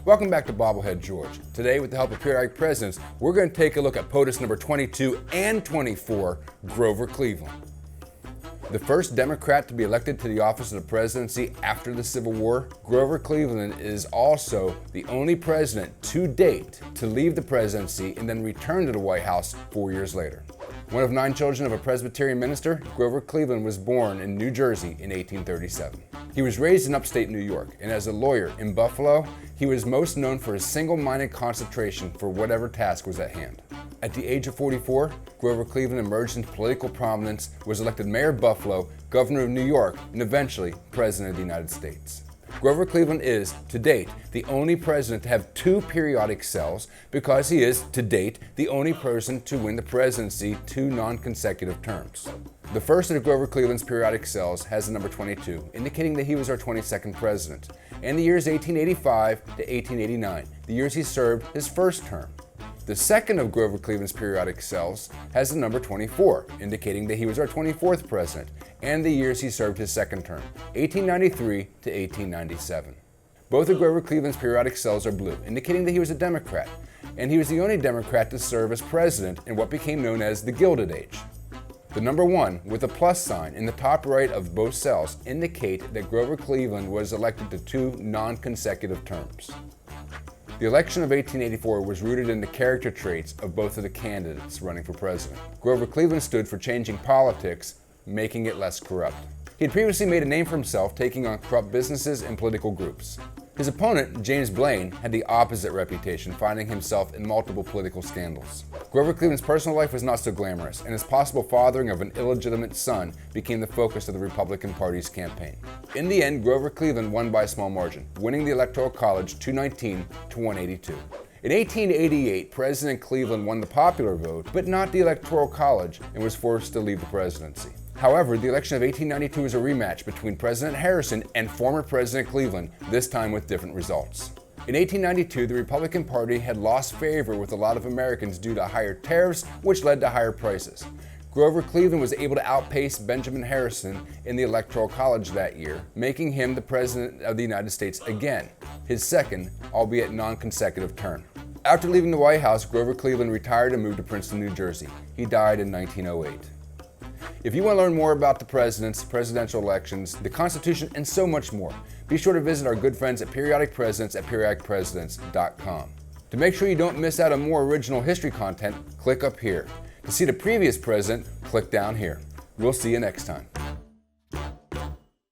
Welcome back to Bobblehead George. Today, with the help of periodic presidents, we're going to take a look at POTUS number 22 and 24, Grover Cleveland. The first Democrat to be elected to the office of the presidency after the Civil War, Grover Cleveland is also the only president to date to leave the presidency and then return to the White House 4 years later. One of 9 children of a Presbyterian minister, Grover Cleveland was born in New Jersey in 1837. He was raised in upstate New York, and as a lawyer in Buffalo, he was most known for his single-minded concentration for whatever task was at hand. At the age of 44, Grover Cleveland emerged into political prominence, was elected mayor of Buffalo, governor of New York, and eventually president of the United States. Grover Cleveland is, to date, the only president to have 2 periodic cells because he is, to date, the only person to win the presidency 2 non-consecutive terms. The first of Grover Cleveland's periodic cells has the number 22, indicating that he was our 22nd president, and the years 1885 to 1889, the years he served his first term. The second of Grover Cleveland's periodic cells has the number 24, indicating that he was our 24th president, and the years he served his second term, 1893 to 1897. Both of Grover Cleveland's periodic cells are blue, indicating that he was a Democrat, and he was the only Democrat to serve as president in what became known as the Gilded Age. The number 1 with a plus sign in the top right of both cells indicate that Grover Cleveland was elected to 2 non-consecutive terms. The election of 1884 was rooted in the character traits of both of the candidates running for president. Grover Cleveland stood for changing politics, making it less corrupt. He had previously made a name for himself taking on corrupt businesses and political groups. His opponent, James Blaine, had the opposite reputation, finding himself in multiple political scandals. Grover Cleveland's personal life was not so glamorous, and his possible fathering of an illegitimate son became the focus of the Republican Party's campaign. In the end, Grover Cleveland won by a small margin, winning the Electoral College 219 to 182. In 1888, President Cleveland won the popular vote, but not the Electoral College, and was forced to leave the presidency. However, the election of 1892 was a rematch between President Harrison and former President Cleveland, this time with different results. In 1892, the Republican Party had lost favor with a lot of Americans due to higher tariffs, which led to higher prices. Grover Cleveland was able to outpace Benjamin Harrison in the Electoral College that year, making him the President of the United States again, his second, albeit non-consecutive term. After leaving the White House, Grover Cleveland retired and moved to Princeton, New Jersey. He died in 1908. If you want to learn more about the presidents, presidential elections, the Constitution, and so much more, be sure to visit our good friends at Periodic Presidents at periodicpresidents.com. To make sure you don't miss out on more original history content, click up here. To see the previous president, click down here. We'll see you next time.